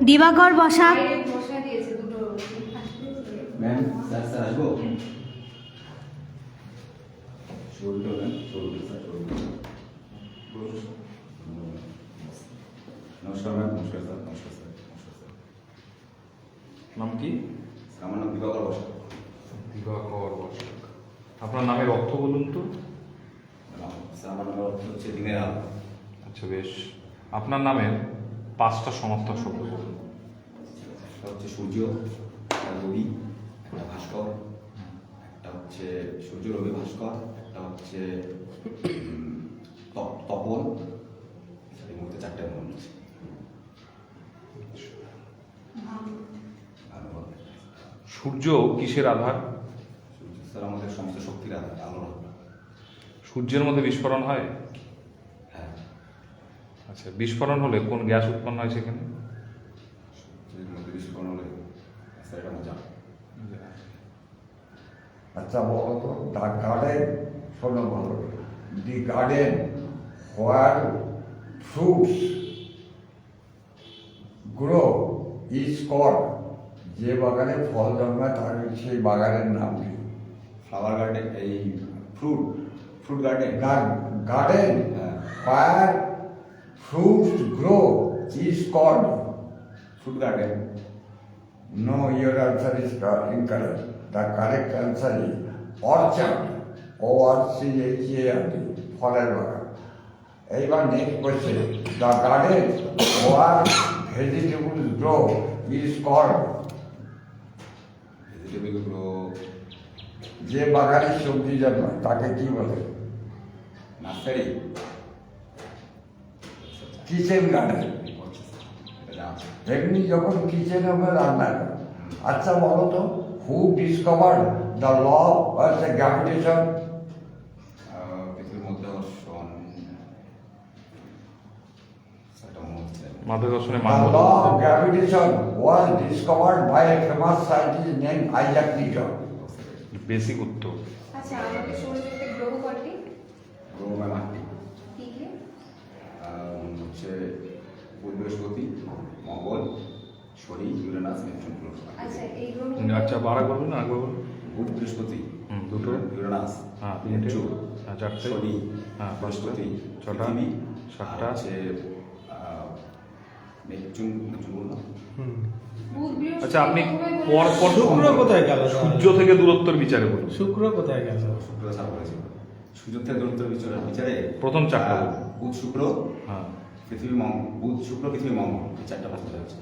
দিবাকর Basak. Ma'am sir sir আসবো শুরুটা ma'am শুরুটা স্যার শুরুটা নমস্কার ম্যাম নমস্কার স্যার নমস্কার স্যার নমস্কার স্যার নাম কি? আমার নাম দিবাকর বসাক। দিবাকর বসাক। আপনার নামের অর্থ বলুন তো। স্যার আমার নাম হচ্ছে দিনের আলো। আচ্ছা বেশ, আপনার নামের 5টা সমার্থক শব্দ বলুন। একটা হচ্ছে সূর্য, একটা রবি, একটা ভাস্কর, একটা হচ্ছে সূর্য রবি ভাস্কর, একটা হচ্ছে তপন। এই মুহূর্তে 4টে মনে হচ্ছে। সূর্য কিসের আধার? সূর্য স্যার আমাদের সমস্ত শক্তির আলো। সূর্যের মধ্যে বিস্ফোরণ হয়? হ্যাঁ, আচ্ছা, বিস্ফোরণ হলে কোন গ্যাস উৎপন্ন হয় সেখানে? সূর্যের মধ্যে বিস্ফোরণ হলে স্যার এটা মজা। আচ্ছা বলো তো, দ্য গার্ডেন, শোনো ভালো, the garden where fruits grow is called, যে বাগানে ফল জন্মায় তার সেই বাগানের নাম কি? ফ্লাওয়ার গার্ডেন, এই ফ্রুট গার্ডেন। গার্ডেন হ্যাঁ, where fruits grow is called. Fruit garden. No, your answer is incorrect. The correct answer is orchard. ORCHARD, ফলের বাগান। এইবার next question, the garden where vegetable grow is called, vegetable grow, যে বাগানে সবজি জন্মায় তাকে কি বলে? নার্সারি। Kitchen garden. এমনি যখন কিচেন হবে রান্না করে। আচ্ছা বলো তো, who discovered the law of the gravitation? পৃথিবীর মধ্যাকর্ষণ, সেটা মনে হচ্ছে মাধ্যাকর্ষণের The মান বলুন। law of gravitation was discovered by a famous scientist named Isaac Newton. Basic উত্তর। আচ্ছা, আমাদের সৌরজগতের গ্রহ কয়টি? গ্রহ ম্যাম 8টি। কি কি? হচ্ছে বুধ, বৃহস্পতি, মঙ্গল, শনি, ইউরেনাস, নেপচুন, প্লুটো। আচ্ছা, এই গ্রহ আচ্ছা, বারা করবেন না, আরেকবার বলুন। বুধ, বৃহস্পতি, দুটো। ইউরেনাস, হ্যাঁ, 3টে। নেপচুন, হ্যাঁ, 4টে। শনি, হ্যাঁ, 5টা। বৃহস্পতি, 6টা। পৃথিবী, 7টা। আর হচ্ছে নেপচুন বললাম। বুধ, বৃহস্পতি, আচ্ছা, আপনি মঙ্গল, পর পর শুক্র কোথায় গেল? সূর্য থেকে দূরত্বের বিচারে বলুন। শুক্র কোথায় গেল? শুক্র স্যার বলেছিল সূর্য থেকে দূরত্বের বিচারে প্রথম 4টা বলুন। বুধ, শুক্র, হ্যাঁ, পৃথিবী, বুধ, শুক্র, পৃথিবী, মঙ্গল, এই 4টা পছন্দ হচ্ছে।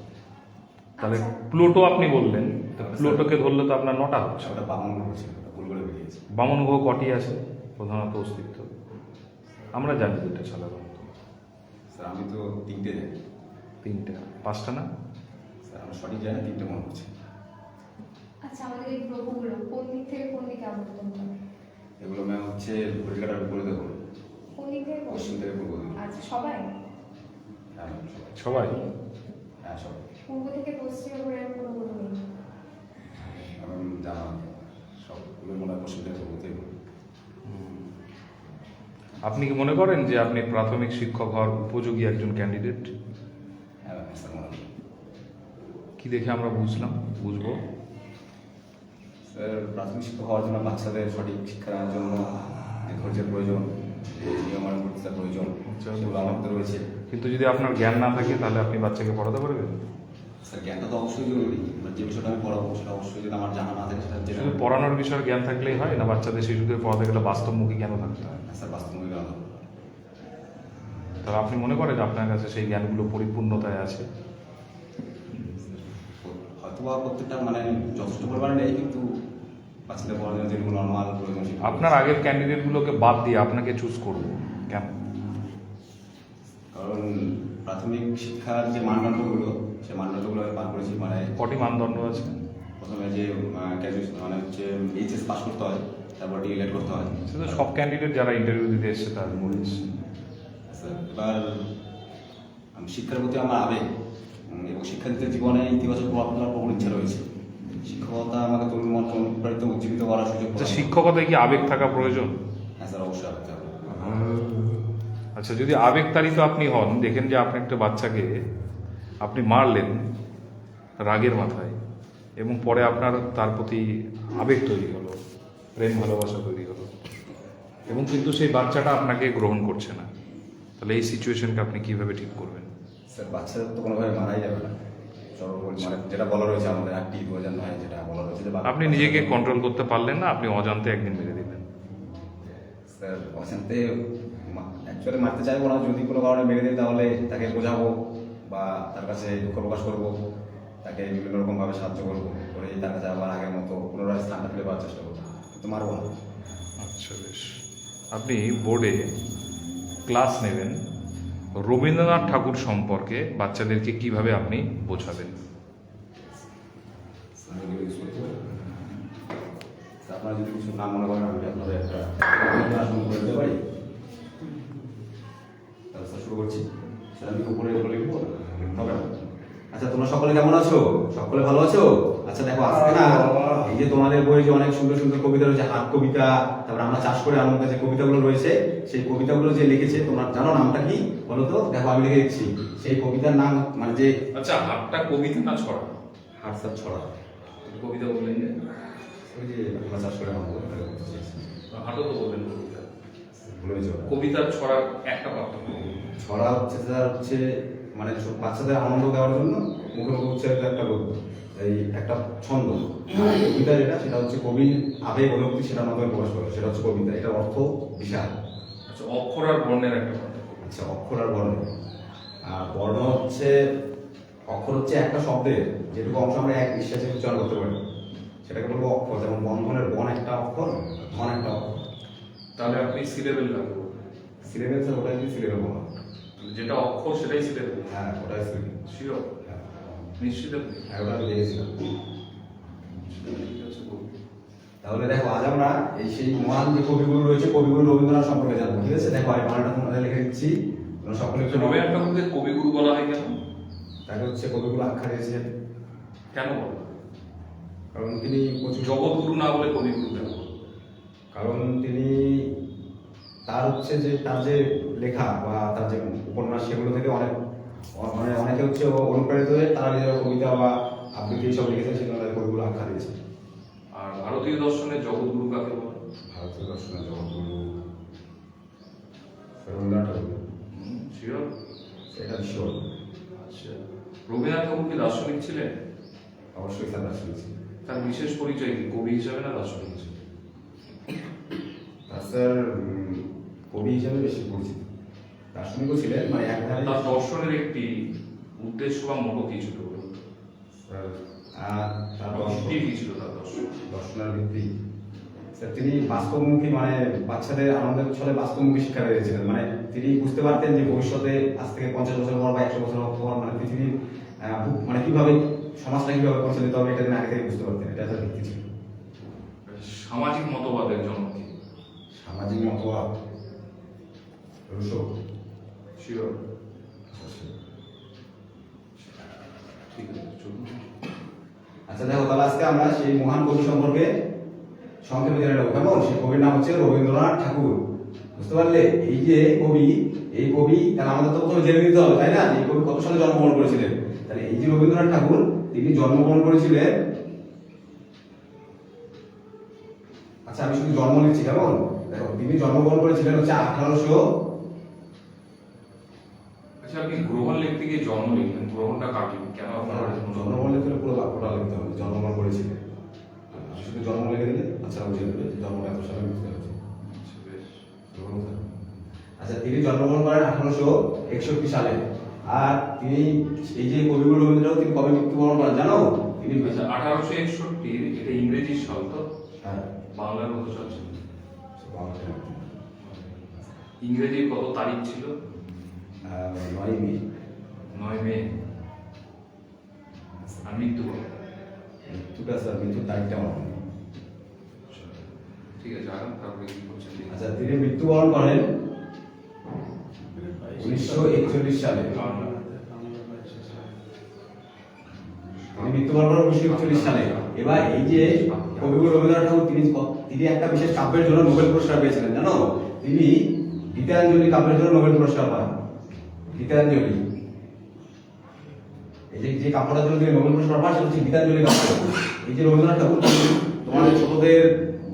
তাহলে প্লুটো আপনি বললেন, তো প্লুটোকে ধরলে তো আপনার 9টা হচ্ছে। ওটা বামন গ্রহ ছিল, ভুল করে বেরিয়েছে। বামন গ্রহ কটি আছে প্রধানত অস্তিত্ব? আমরা জানি 2টা সাধারণত। স্যার আমি তো 3টে জানি। 3টে, 5টা না? স্যার আমরা সঠিক জানি, 3টে মনে হচ্ছে। আচ্ছা, আমাদের এই গ্রহগুলো কোন দিক থেকে কোন দিকে আবর্তন করে? এগুলো ম্যাম হচ্ছে ঘড়ি কাটার বিপরীতে ঘুরে, কোন দিক থেকে কোন পশ্চিম দিকে? থেকে পূর্ব দিকে। আচ্ছা, সবাই? হ্যাঁ ম্যাম, সবাই। সবাই? হ্যাঁ সবাই। পূর্ব থেকে পশ্চিমে ঘুরে এরকম কোনো কোনো নেই? এবং জানা সবগুলো মনে হয় পশ্চিম থেকে পূর্ব থেকে ঘুরে। আপনি কি মনে করেন যে আপনি প্রাথমিক শিক্ষক হওয়ার উপযোগী একজন ক্যান্ডিডেট? হ্যাঁ ম্যাম, স্যার মনে হয়। কি দেখে আমরা বুঝবো? স্যার প্রাথমিক শিক্ষক হওয়ার জন্য বাচ্চাদের সঠিক শিক্ষা দেওয়ার জন্য যে ধৈর্যের প্রয়োজন, যে নিয়মানুবর্তিতার প্রয়োজন, সেগুলো আমার মধ্যে রয়েছে। কিন্তু যদি আপনার জ্ঞান না থাকে তাহলে আপনি বাচ্চাকে পড়াতে পারবেন? স্যার জ্ঞানটা তো অবশ্যই জরুরি, এবার যে বিষয়টা আমি পড়াবো সেটা অবশ্যই যদি আমার জানা না থাকে সেটা জেনে শুধু পড়ানোর বিষয়ে জ্ঞান থাকলেই হয় না? বাচ্চাদের শিশুদের পড়াতে গেলে বাস্তবমুখী জ্ঞানও থাকতে হয়। স্যার বাস্তবিক আলাদা। তাহলে আপনি মনে করেন আপনার কাছে সেই জ্ঞানগুলো পরিপূর্ণতায় আছে? হয়তো বা প্রত্যেকটা মানে যথেষ্ট পরিমাণে নেই, কিন্তু বাচ্চাদের পড়ার জন্য যেগুলো নর্মাল প্রয়োজন সেগুলো- আপনার আগের ক্যান্ডিডেটগুলোকে বাদ দিয়ে আপনাকে চুজ করবো কেন? কারণ প্রাথমিক শিক্ষার যে মানদণ্ডগুলো, সেই মানদণ্ডগুলো আমি পার করেছি। মানে কটি মানদণ্ড আছে? প্রথমে যে গ্র্যাজুয়েশন মানে হচ্ছে এইচএস পাস করতে হয়, তারপর ডিএলএড করতে হয়। সেটা সব ক্যান্ডিডেট যারা ইন্টারভিউ দিতে এসছে তাদের বলেছে। স্যার এবার শিক্ষার প্রতি আমার আবেগ এবং শিক্ষার্থীদের জীবনে ইতিবাচক প্রভাব ফেলার প্রবল ইচ্ছা রয়েছে। শিক্ষকতা আমাকে তরুণ মনকে অনুপ্রাণিত উজ্জীবিত করার সুযোগ আচ্ছা, প্রদান করে। শিক্ষকতায় কি আবেগ থাকা প্রয়োজন? হ্যাঁ স্যার, অবশ্যই আবেগ থাকবে। আচ্ছা, যদি আবেগতাড়িত আপনি হন, দেখেন যে আপনি একটা বাচ্চাকে আপনি মারলেন রাগের মাথায়, এবং পরে আপনার তার প্রতি আবেগ তৈরি হলো, প্রেম ভালোবাসা তৈরি হলো, এবং কিন্তু সেই বাচ্চাটা আপনাকে গ্রহণ করছে না, তাহলে এই সিচুয়েশনকে আপনি কিভাবে ঠিক করবেন? স্যার বাচ্চাদের তো কোনোভাবে মারাই যাবে না, সর্বোপরি মানে যেটা বলা রয়েছে আমাদের একটি 2009 যেটা বলা রয়েছে যে আপনি নিজেকে কন্ট্রোল করতে পারলেন না, আপনি অজান্তে একদিন মেরে দিলেন। স্যার অশান্তে অ্যাকচুয়ালি মারতে চাইবো না, যদি কোনো কারণে মেরে দিই তাহলে তাকে বোঝাবো বা তার কাছে দুঃখ প্রকাশ করবো, তাকে বিভিন্ন রকমভাবে সাহায্য করবো, করে তার কাছে আবার আগের মতো পুনরায় স্থানটা ফিরে পাওয়ার চেষ্টা করবো, কিন্তু মারবো না। আচ্ছা বেশ। আপনি বোর্ডে ক্লাস নেবেন, রবীন্দ্রনাথ ঠাকুর সম্পর্কে বাচ্চাদেরকে কিভাবে আপনি বোঝাবেন? আপনারা যদি কিছু না মনে করেন, আমি আপনাদের একটা আসন করে দিতে পারি। তাহলে স্যার শুরু করছি। স্যার আমি উপরে লিখবো হবে না? আচ্ছা, তোমরা সকলে কেমন আছো? সকলে ভালো আছো? আচ্ছা দেখো, আজকে না এই যে তোমাদের বইয়ে যে অনেক সুন্দর সুন্দর কবিতা রয়েছে, হাত কবিতা, তারপরে আমরা চাষ করে আনন্দ যে কবিতাগুলো রয়েছে, সেই কবিতাগুলো যে লিখেছে, তোমরা জানো নামটা কি বলো তো? দেখো আমি লিখে দিচ্ছি সেই কবিতার নাম, মানে যে আচ্ছা, হাতটা কবিতা না ছড়া? হাট স্যার ছড়া, কবিতা বললেন যে ওই যে আমরা চাষ করে আনন্দ করতে চেয়েছি, হাটও তো বললেন কবিতা। ভুলে গেছো? কবিতার ছড়া একটা পার্থক্য। ছড়া হচ্ছে স্যার হচ্ছে মানে বাচ্চাদের আনন্দ দেওয়ার জন্য মুখে মুখে উচ্চারিত একটা গল্প, এই একটা ছন্দ। আর কবিতা যেটা, সেটা হচ্ছে কবির আবেগ অনুভূতি সেটার মাধ্যমে প্রকাশ করে, সেটা হচ্ছে কবিতা। এটার অর্থ বিশাল। আচ্ছা, অক্ষর আর বর্ণের একটা পার্থক্য। আচ্ছা, অক্ষর আর বর্ণ। আর বর্ণ হচ্ছে, অক্ষর হচ্ছে একটা শব্দের যেটুকু অংশ আমরা এক নিঃশ্বাসে উচ্চারণ করতে পারি, সেটাকে বলবো অক্ষর। যেমন বন্ধনের বন একটা অক্ষর, ধন একটা অক্ষর। তাহলে আপনি সিলেবেল লাগবে। সিলেবেল স্যার ওটাই কি সিলেবেল বলা? যেটা অক্ষর সেটাই সিলেবেল। হ্যাঁ, ওটাই সিলেবেল। শিওর? নিশ্চিত আপনি? হ্যাঁ, ওটা আমি দেখেছিলাম। ঠিক আছে, বলুন। তাহলে দেখো, আজ আমরা এই সেই মহান যে কবিগুলো রয়েছে, কবিগুরু রবীন্দ্রনাথ সম্পর্কে জানবো। ঠিক আছে, দেখো আমি বানানটা তোমাদের লিখে দিচ্ছি, তোমরা সকলে একটু নবে। রবীন্দ্রনাথ ঠাকুরকে কবিগুরু বলা হয় কেন? তাকে হচ্ছে কবিগুলো আখ্যা দিয়েছেন, কেন বলা? কারণ তিনি প্রচুর, জগৎগুরু না বলে কবিগুরু কেন? কারণ তিনি তার হচ্ছে যে তার যে লেখা বা তার যে উপন্যাস, সেগুলো থেকে মানে অনেকে হচ্ছে অনুপ্রাণিত হয়ে তারা নিজের কবিতা বা আবৃত্তি সব লিখেছেন, সেগুলো তাদের কবিগুলো আখ্যা দিয়েছে। আর ভারতীয় দর্শনের জগৎগুরু কাকে বলে? ভারতীয় দর্শনের জগৎগুরু রবীন্দ্রনাথ ঠাকুর। শিওর? এটা শিওর। আচ্ছা, রবীন্দ্রনাথ ঠাকুর কি দার্শনিক ছিলেন? অবশ্যই স্যার শুনেছি। তার বিশেষ পরিচয় কি, কবি হিসাবে না দার্শনিক হিসেবে? তার স্যার কবি হিসেবে বেশি পরিচিত, দার্শনিকও ছিলেন, মানে একধারে। তার দর্শনের একটি উদ্দেশ্য বা মোটো কি ছিল? আর তার ভিত্তি কি ছিল তার দর্শন? দর্শনের ভিত্তি স্যার তিনি বাস্তবমুখী, মানে বাচ্চাদের আনন্দের ছলে বাস্তবমুখী শিক্ষা দিয়েছিলেন। মানে তিনি বুঝতে পারতেন যে ভবিষ্যতে আজ থেকে 50 বছর পর বা 100 বছর পর মানে পৃথিবীর মানে কিভাবে সমাজটা কিভাবে পরিচালিত হবে, এটা তিনি আগে থেকে বুঝতে পারতেন। এটা তার ভিত্তি ছিল। সামাজিক মতবাদের জন্ম কি? সামাজিক মতবাদ রুশো। শিওর? ঠিক আছে, চলুন। আচ্ছা দেখো, তাহলে আজকে আমরা সেই মহান কবি সম্পর্কে সংক্ষেপে জেনে নেবো। কেমন? সেই কবির নাম হচ্ছে রবীন্দ্রনাথ ঠাকুর। বুঝতে পারলে? এই যে কবি, এই কবি, তাহলে আমাদের তো প্রথমে জেনে নিতে হবে, তাই না? এই কবি কত সালে জন্মগ্রহণ করেছিলেন। তাহলে এই যে রবীন্দ্রনাথ ঠাকুর, তিনি জন্মগ্রহণ করেছিলেন, আচ্ছা আমি শুধু জন্ম লিখছি, কেমন? দেখো, তিনি জন্মগ্রহণ করেছিলেন হচ্ছে 1800। আচ্ছা, আপনি গ্রহণ লিখতে গিয়ে জন্ম লিখলেন, গ্রহণটা কাটলেন কেন? আপনার জন্মগ্রহণ লিখতে হলে পুরো বাক্যটা লিখতে হবে, জন্মগ্রহণ করেছিলেন। শুধু জন্ম লিখে দিলে আচ্ছা বুঝে নেবে জন্ম এত সালে লিখতে হবে। আচ্ছা, তিনি জন্মগ্রহণ করেন 1861 সালে। আর তিনি এই যে কবিগুরু রবীন্দ্রনাথ, তিনি কবে মৃত্যুবরণ করেন জানো? তিনি 1861, এটা ইংরেজি সাল তো? হ্যাঁ, বাংলার কত সাল ছিল? বাংলাতে ইংরেজির কত তারিখ ছিল? 9 মে। 9 মে। আর মৃত্যু কবে? মৃত্যুটা স্যার, মৃত্যুর তারিখটা আমার মনে নেই। ঠিক আছে, আগাম তারপরে কি করছেন? আচ্ছা, তিনি মৃত্যুবরণ করেন 1941 সালে। তিনি মৃত্যুবরণ করেন 1941 সালে। এবার এই যে কবিগুরু রবীন্দ্রনাথ ঠাকুর, তিনি একটা বিশেষ কাব্যের জন্য নোবেল পুরস্কার পেয়েছিলেন জানো? তিনি গীতাঞ্জলি কাব্যের জন্য নোবেল পুরস্কার পান। গীতাঞ্জলি, এই যে যে কাপড়ের জন্য তুমি নোবেল পুরস্কার পাচ্ছ সেটা হচ্ছে গীতাঞ্জলি কাপড়। এই যে রবীন্দ্রনাথ ঠাকুর তোমাদের ছোটদের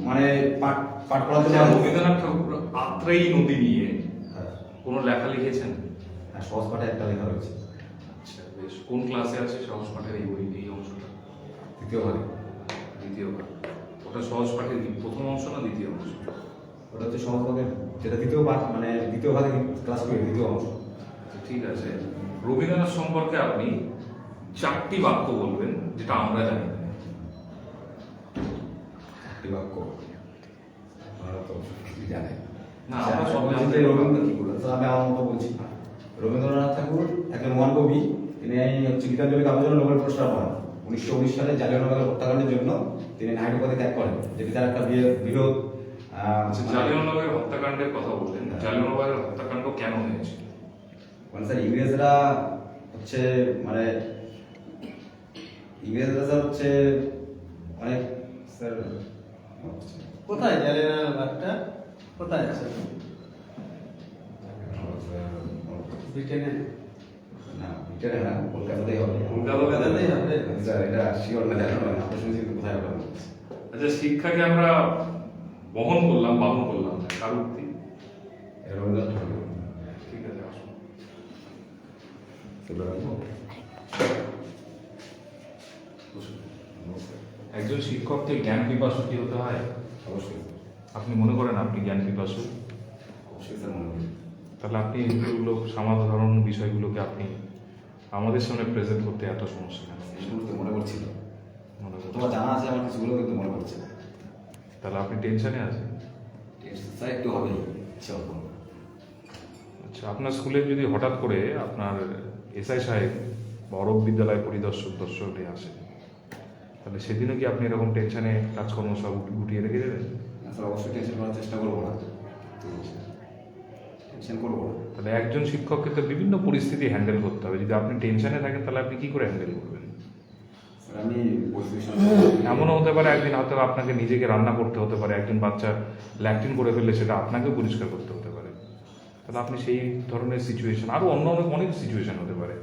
মানে পাঠ পাঠ করার জন্য আচ্ছা, রবীন্দ্রনাথ ঠাকুর আত্রেয়ী নদী নিয়ে হ্যাঁ, কোনো লেখা লিখেছেন? হ্যাঁ, সহজ পাঠে একটা লেখা রয়েছে, আচ্ছা বেশ, কোন ক্লাসে আছে সহজ পাঠের এই বই, এই অংশটা? দ্বিতীয় ভাগে। দ্বিতীয় পাঠ। ওটা সহজ পাঠের কি প্রথম অংশ না দ্বিতীয় অংশ? ওটা হচ্ছে সহজ ভাগে, যেটা দ্বিতীয় পাঠ মানে দ্বিতীয় ভাগে ক্লাস করে দ্বিতীয় অংশ। আচ্ছা, ঠিক আছে। রবীন্দ্রনাথ সম্পর্কে আপনি 4টি বাক্য বলবেন যেটা আমরা জানি না। একটি বাক্য ওনারা তো জানে না, আচ্ছা, আমরা সব বলছি জানতে যে পারি। রবীন্দ্র কি বলে, তো আমি আমার মতো বলছি। রবীন্দ্রনাথ ঠাকুর একজন মহান কবি, তিনি হচ্ছে গীতাঞ্জলি কাব্যের জন্য নোবেল পুরস্কার পান। 1919 সালে জালিয়ানওয়ালাবাগ হত্যাকাণ্ডের জন্য তিনি নাইট উপাধি ত্যাগ করেন, যেটি তার একটা বৃহৎ আচ্ছা, জালিয়ানওয়ালাবাগের হত্যাকাণ্ডের কথা বললেন। জালিয়ানওয়ালাবাগের হত্যাকাণ্ড কেন হয়েছে? মানে স্যার ইংরেজরা হচ্ছে মানে ইংরেজরা স্যার হচ্ছে অনেক স্যার কোথায় জালিয়ানওয়ালাবাগটা কোথায় আছে? ব্রিটেনে? না ব্রিটেনে না, কলকাতাতেই হবে। কলকাতাতেই হবে? স্যার এটা শিওর না, জানো না, আমরা শুনছি কিন্তু কোথায় হবে। আচ্ছা, শিক্ষাকে আমরা বহন করলাম, বাহন করলাম না, কার উক্তি? রবীন্দ্রনাথ ঠাকুর। ঠিক আছে, আসুন। এগুলো রাখবো? বসুন। একজন শিক্ষককে জ্ঞান পিপাসু কি হতে হয়? অবশ্যই আপনি মনে করেন আপনি জ্ঞান পিপাসু? অবশ্যই স্যার মনে করি। তাহলে আপনি এগুলো সাধারণ বিষয়গুলোকে আপনি আমাদের সামনে প্রেজেন্ট করতে এত সমস্যা কেন? এই মুহূর্তে মনে পড়ছিল, মনে করছেন? তোমার জানা আছে আমার কিছুগুলো, কিন্তু মনে পড়ছে না। তাহলে আপনি টেনশনে আছেন? স্যার একটু হবেই, ইচ্ছে অল্প। আচ্ছা, আপনার স্কুলে যদি হঠাৎ করে আপনার এসআই সাহেব বা অরব বিদ্যালয় পরিদর্শক দর্শকটি আসে, তাহলে সেদিনও কি আপনি এরকম টেনশনে কাজকর্ম সব গুটিয়ে রেখে দেবেন? স্যার অবশ্যই টেনশন করার চেষ্টা করবো না, টেনশন করবো না। তাহলে একজন শিক্ষককে তো বিভিন্ন পরিস্থিতি হ্যান্ডেল করতে হবে। যদি আপনি টেনশনে থাকেন তাহলে আপনি কি করে হ্যান্ডেল করবেন? স্যার আমি পরিস্থিতির এমনও হতে পারে একদিন হয়তো আপনাকে নিজেকে রান্না করতে হতে পারে, একজন বাচ্চা ল্যাট্রিন করে ফেললে সেটা আপনাকেও পরিষ্কার করতে হতে পারে। তাহলে আপনি সেই ধরনের সিচুয়েশন, আরও অন্য অনেক সিচুয়েশন হতে পারে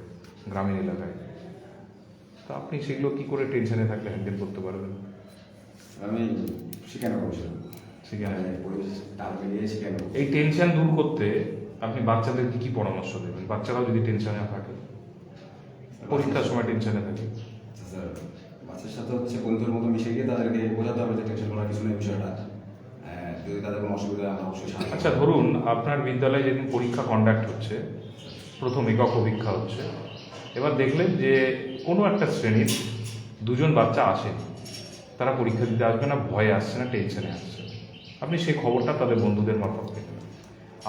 গ্রামীণ এলাকায়, তো আপনি সেগুলো কি করে টেনশনে থাকলে হ্যান্ডেল করতে পারবেন? আমি শিখানো করছি, সেখানে পরিবেশ তাল মিলিয়ে শিখানো। এই টেনশন দূর করতে আপনি বাচ্চাদেরকে কি পরামর্শ দেবেন? বাচ্চারাও যদি টেনশনে থাকে, পরীক্ষার সময় টেনশনে থাকে, স্যার বাচ্চার সাথে হচ্ছে বন্ধুর মতো মিশে গিয়ে তাদেরকে বোঝাতে হবে যে টেনশন করার কিছু নেই বিষয়টা। যদি তাদের কোনো অসুবিধা হয় আমরা অবশ্যই সাহায্য আচ্ছা ধরুন আপনার বিদ্যালয়ে যেদিন পরীক্ষা কন্ডাক্ট হচ্ছে, প্রথম একক পরীক্ষা হচ্ছে, এবার দেখলেন যে কোনো একটা শ্রেণীর দুজন বাচ্চা আসেনি, তারা পরীক্ষা দিতে আসবে না, ভয়ে আসছে না, টেনশনে আসছে। আপনি সেই খবরটা তাদের বন্ধুদের মারফত পেলেন,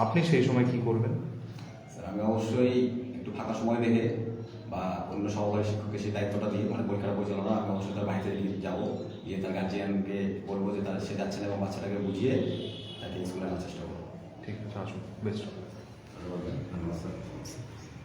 আপনি সেই সময় কি করবেন? স্যার আমি অবশ্যই একটু ফাঁকা সময় দেখে বা অন্য সহকারী শিক্ষককে সেই দায়িত্বটা দিয়ে, মানে পরীক্ষাটা পরিচালনা, আমি অবশ্যই তার বাড়িতে যাবো, গিয়ে তার গার্জিয়ানকে বলবো যে তার সে যাচ্ছে না এবং বাচ্চাটাকে বুঝিয়ে তাকে স্কুলে আনার চেষ্টা করবো। ঠিক আছে, আসুন, বেস্ট। ধন্যবাদ স্যার।